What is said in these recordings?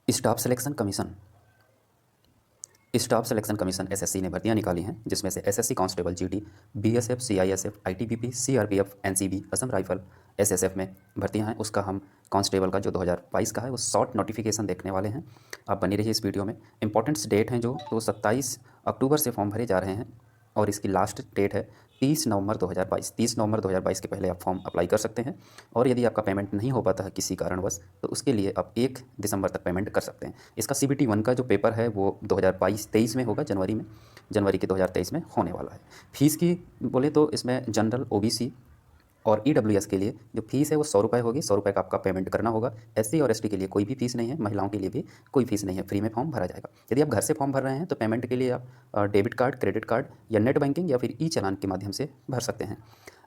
Staff selection commission staff selection commission SSC ने भर्तियां निकाली हैं, जिसमें से SSC constable GD, BSF, CISF, ITBP, CRPF, NCB, Assam rifle, SSF में भर्तियां हैं। उसका हम कांस्टेबल का जो 2022 का है वो शॉर्ट नोटिफिकेशन देखने वाले हैं। आप बनी रहिए इस वीडियो में। इंपॉर्टेंट्स डेट हैं जो, तो 27 अक्टूबर से फॉर्म भरे जा रहे हैं और इसकी लास्ट डेट है 30 नवंबर 2022। 30 नवंबर 2022 के पहले आप फॉर्म अप्लाई कर सकते हैं। और यदि आपका पेमेंट नहीं हो पाता है किसी कारणवश, तो उसके लिए आप 1 दिसंबर तक पेमेंट कर सकते हैं। इसका CBT 1 का जो पेपर है वो 2022-23 में होगा, जनवरी के 2023 में होने वाला है। फ़ीस की बोले तो इसमें जनरल, ओबीसी और ईडब्ल्यूएस के लिए जो फीस है वो 100 रुपये होगी। 100 रुपये का आपका पेमेंट करना होगा। एससी और एसटी के लिए कोई भी फीस नहीं है, महिलाओं के लिए भी कोई फीस नहीं है, फ्री में फॉर्म भरा जाएगा। यदि आप घर से फॉर्म भर रहे हैं तो पेमेंट के लिए आप डेबिट कार्ड, क्रेडिट कार्ड या नेट बैंकिंग या फिर चालान के माध्यम से भर सकते हैं।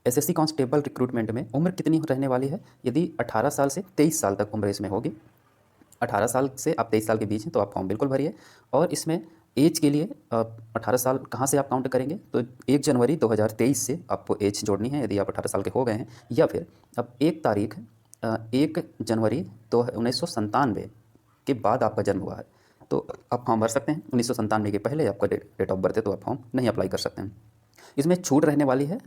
एसएससी कांस्टेबल रिक्रूटमेंट में उम्र कितनी रहने वाली है? यदि 18 साल से 23 साल तक उम्र इसमें होगी, 18 साल से आप 23 साल के बीच हैं तो आप फॉर्म बिल्कुल भरिए। और इसमें एज के लिए 18 साल कहाँ से आप काउंट करेंगे, तो 1 जनवरी 2023 से आपको एज जोड़नी है यदि आप 18 साल के हो गए हैं, या फिर अब 1 जनवरी 1997 के बाद आपका जन्म हुआ है तो आप फॉर्म भर सकते हैं। 1997 के पहले आपका डेट ऑफ बर्थ है तो आप फॉर्म नहीं अप्लाई कर सकते हैं। इसमें छूट रहने वाली है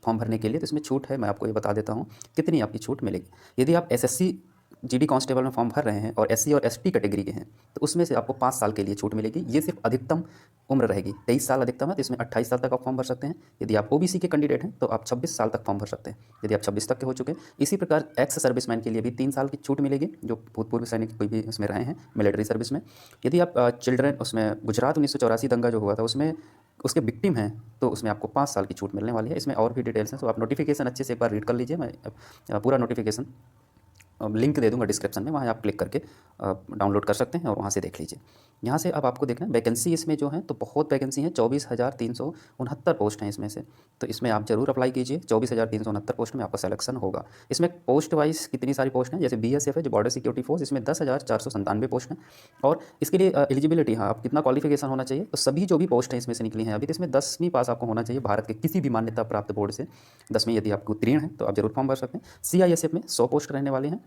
फॉर्म भरने के लिए, तो इसमें छूट है, मैं आपको ये बता देता हूँ कितनी आपकी छूट मिलेगी। यदि आप एसएससी जीडी कांस्टेबल में फॉर्म भर रहे हैं और एससी और एसटी कैटेगरी के हैं तो उसमें से आपको 5 साल के लिए छूट मिलेगी। ये सिर्फ अधिकतम उम्र रहेगी, 23 साल अधिकतम है, तो इसमें 28 साल तक आप फॉर्म भर सकते हैं। यदि आप ओबीसी के कैंडिडेट हैं तो आप 26 साल तक फॉर्म भर सकते हैं, यदि आप 26 तक के हो चुके हैं। इसी प्रकार एक्स सर्विसमैन के लिए भी 3 साल की छूट मिलेगी, जो भूतपूर्व सैनिक कोई भी उसमें रहे हैं मिलिट्री सर्विस में। यदि आप चिल्ड्रन, उसमें गुजरात 1984 दंगा जो हुआ था उसमें उसके विक्टिम हैं तो उसमें आपको 5 साल की छूट मिलने वाली है। इसमें और भी डिटेल्स हैं, तो आप नोटिफिकेशन अच्छे से एक बार रीड कर लीजिए। मैं पूरा नोटिफिकेशन लिंक दे दूंगा डिस्क्रिप्शन में, वहाँ आप क्लिक करके डाउनलोड कर सकते हैं और वहाँ से देख लीजिए। यहाँ से अब आपको देखना है वैकेंसी इसमें जो है तो बहुत वैकेंसी है, 24,369 पोस्ट हैं इसमें से, तो इसमें आप जरूर अप्लाई कीजिए। 24,369 पोस्ट में आपका सिलेक्शन होगा। इसमें पोस्ट वाइज कितनी सारी पोस्ट हैं, जैसे बीएसएफ है जो बॉर्डर सिक्योरिटी फोर्स, इसमें 10,497 पोस्ट हैं। और इसके लिए एलिजिबिलिटी, हाँ, आप कितना क्वालिफिकेशन होना चाहिए, तो सभी जो भी पोस्ट हैं इसमें से निकली हैं अभी, तो इसमें 10वीं पास आपको होना चाहिए भारत के किसी भी मान्यता प्राप्त बोर्ड से। 10वीं यदि आपको उत्तीर्ण है तो आप जरूर फॉर्म भर सकते हैं। सीआईएसएफ में 100 पोस्ट रहने वाली हैं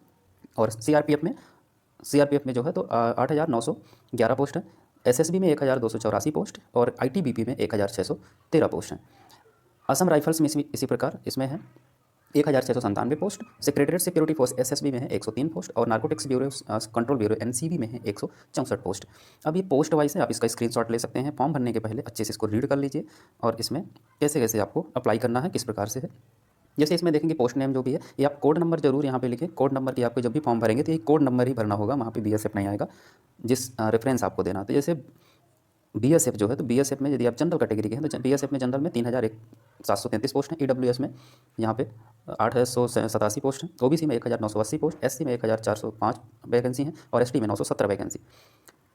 और सीआरपीएफ में जो है तो 8,911 पोस्ट है। एसएसबी में 1,284 पोस्ट और आईटीबीपी में 1,613 पोस्ट हैं। असम राइफल्स में इसी प्रकार इसमें है 1,697 post. Secretariat security force SSB में है 103 पोस्ट और narcotics bureau control bureau NCB में है 164 पोस्ट। अब ये पोस्ट वाइज है, आप इसका स्क्रीनशॉट ले सकते हैं। फॉर्म भरने के पहले अच्छे से इसको रीड कर लीजिए और इसमें कैसे कैसे आपको अप्लाई करना है, किस प्रकार से है। जैसे इसमें देखेंगे पोस्ट नेम जो भी है, ये आप कोड नंबर जरूर यहाँ पे लिखें। कोड नंबर की आपको जब भी फॉर्म भरेंगे तो ये कोड नंबर ही भरना होगा, वहाँ पे बीएसएफ नहीं आएगा जिस रेफरेंस आपको देना। तो जैसे बीएसएफ जो है तो बीएसएफ में यदि आप जनरल कैटेगरी के हैं तो बीएसएफ में जनरल में 3,733 पोस्ट हैं। ईडब्ल्यूएस में यहाँ पे 887 पोस्ट हैं। ओबीसी में 1,980 पोस्ट, एससी में 1,405 वैकेंसी हैं और एसटी में 917 वैकेंसी।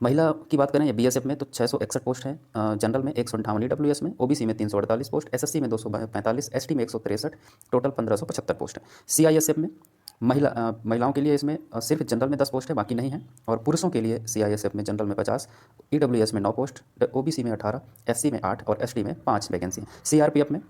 महिला की बात करें बीएसएफ में तो 661 पोस्ट हैं, जनरल में 158, ईडब्ल्यूएस में, ओबीसी में 348 पोस्ट, एसएससी में 245, एसटी में 163, टोटल 1,575 पोस्ट है। सीआईएसएफ में महिलाओं के लिए इसमें सिर्फ जनरल में 10 पोस्ट है, बाकी नहीं है। और पुरुषों के लिए सीआईएसएफ में जनरल में 50, ईडब्ल्यूएस में 9 पोस्ट, ओबीसी में 18, एससी में 8 और एसटी में 5 वैकेंसी है। सीआरपीएफ में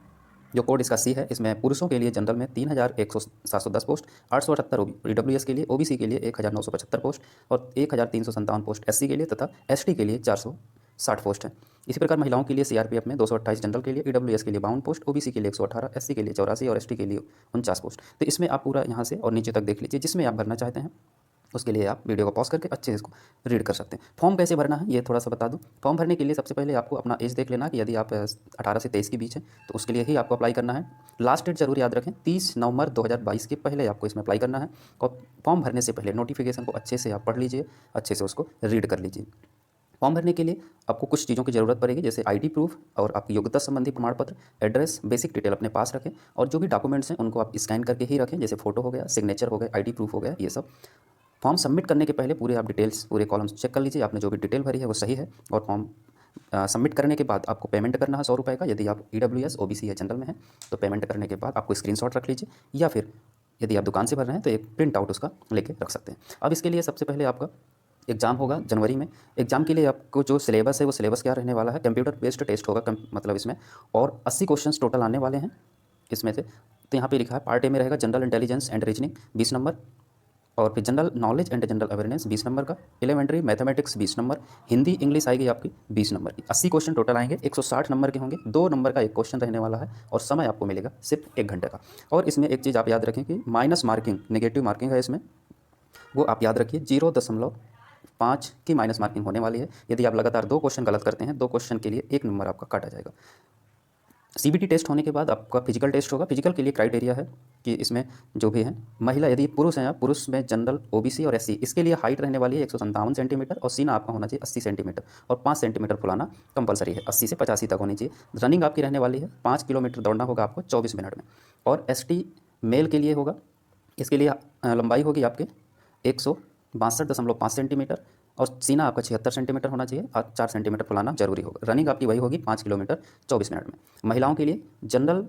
जो कोड इसका सी है, इसमें पुरुषों के लिए जनरल में 3,710 पोस्ट, 878 ईडब्ल्यूएस के लिए, ओबीसी के लिए 1,975 पोस्ट और 1,357 पोस्ट एससी के लिए तथा एसटी के लिए 460 पोस्ट है। इसी प्रकार महिलाओं के लिए सीआरपीएफ में 228 जनरल के लिए, ईडब्ल्यूएस के लिए 52 पोस्ट, ओबीसी के लिए 118, एससी के लिए 84 और एसटी के लिए 49 पोस्ट। तो इसमें आप पूरा यहाँ से और नीचे तक देख लीजिए, जिसमें आप भरना चाहते हैं उसके लिए आप वीडियो को पॉज करके अच्छे से इसको रीड कर सकते हैं। फॉर्म कैसे भरना है ये थोड़ा सा बता दूं। फॉर्म भरने के लिए सबसे पहले आपको अपना एज देख लेना कि यदि आप 18 से 23 के बीच हैं तो उसके लिए ही आपको अप्लाई करना है। लास्ट डेट जरूर याद रखें, 30 नवंबर 2022 के पहले आपको इसमें अप्लाई करना है। और फॉर्म भरने से पहले नोटिफिकेशन को अच्छे से आप पढ़ लीजिए, अच्छे से उसको रीड कर लीजिए। फॉर्म भरने के लिए आपको कुछ चीज़ों की ज़रूरत पड़ेगी, जैसे आईडी प्रूफ और आपकी योग्यता संबंधी प्रमाण पत्र, एड्रेस, बेसिक डिटेल अपने पास रखें और जो भी डॉक्यूमेंट्स हैं उनको आप स्कैन करके ही रखें, जैसे फोटो हो गया, सिग्नेचर हो गया, आईडी प्रूफ हो गया, ये सब। फॉर्म सबमिट करने के पहले पूरे आप डिटेल्स, पूरे कॉलम्स चेक कर लीजिए, आपने जो भी डिटेल भरी है वो सही है। और फॉर्म सबमिट करने के बाद आपको पेमेंट करना है 100 रुपये का। यदि आप ईडब्ल्यूएस, ओबीसी या जनरल में है तो पेमेंट करने के बाद आपको स्क्रीनशॉट रख लीजिए, या फिर यदि आप दुकान से भर रहे हैं तो एक प्रिंट आउट उसका लेके रख सकते हैं। अब इसके लिए सबसे पहले आपका एग्ज़ाम होगा जनवरी में। एग्ज़ाम के लिए आपको जो सिलेबस है वो सिलेबस क्या रहने वाला है, कंप्यूटर बेस्ड टेस्ट होगा मतलब इसमें, और 80 क्वेश्चंस टोटल आने वाले हैं इसमें से। तो यहाँ पे लिखा है पार्ट ए में रहेगा general intelligence and reasoning 20 number, और फिर general knowledge and general awareness 20 number का, elementary mathematics 20 number, Hindi English आएगी आपकी 20 नंबर की। 80 क्वेश्चन टोटल आएंगे, 160 नंबर के होंगे, 2 नंबर का एक क्वेश्चन रहने वाला है और समय आपको मिलेगा सिर्फ 1 घंटे का। और इसमें एक चीज़ आप याद रखें कि माइनस मार्किंग, नेगेटिव मार्किंग है इसमें, वो आप याद रखिए 0.5 की माइनस मार्किंग होने वाली है। यदि आप लगातार 2 क्वेश्चन गलत करते हैं, 2 क्वेश्चन के लिए 1 नंबर आपका काटा जाएगा। सीबीटी टेस्ट होने के बाद आपका फिजिकल टेस्ट होगा। फिजिकल के लिए क्राइटेरिया है कि इसमें जो भी है, महिला यदि पुरुष हैं आप, पुरुष में जनरल, ओबीसी और एससी, इसके लिए हाइट रहने वाली है 157 सेंटीमीटर और सीना आपका होना चाहिए 80 सेंटीमीटर और 5 सेंटीमीटर फुलाना कंपलसरी है। 80 से 85 तक होनी चाहिए। रनिंग आपकी रहने वाली है 5 किलोमीटर दौड़ना होगा आपको 24 मिनट में। और एसटी मेल के लिए होगा, इसके लिए लंबाई होगी आपके 162.5 सेंटीमीटर और सीना आपका 76 सेंटीमीटर होना चाहिए और 4 सेंटीमीटर फुलाना जरूरी होगा। रनिंग आपकी वही होगी 5 किलोमीटर 24 मिनट में। महिलाओं के लिए जनरल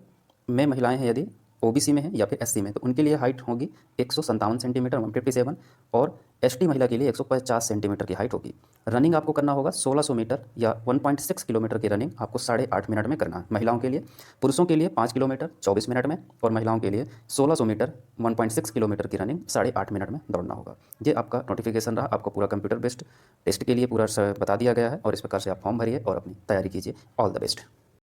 में महिलाएं हैं यदि ओबीसी में है या फिर एससी में, तो उनके लिए हाइट होगी 157 सेंटीमीटर 157 और एसटी महिला के लिए 150 सेंटीमीटर की हाइट होगी। रनिंग आपको करना होगा 1600 मीटर या 1.6 किलोमीटर की रनिंग आपको 8.5 मिनट में करना है महिलाओं के लिए। पुरुषों के लिए 5 किलोमीटर 24 मिनट में और महिलाओं के लिए 1600 मीटर 1.6 किलोमीटर की रनिंग 8.5 मिनट में दौड़ना होगा। ये आपका नोटिफिकेशन रहा, आपको पूरा कंप्यूटर बेस्ड टेस्ट के लिए पूरा बता दिया गया है और इस प्रकार से आप फॉर्म भरिए और अपनी तैयारी कीजिए। All the best.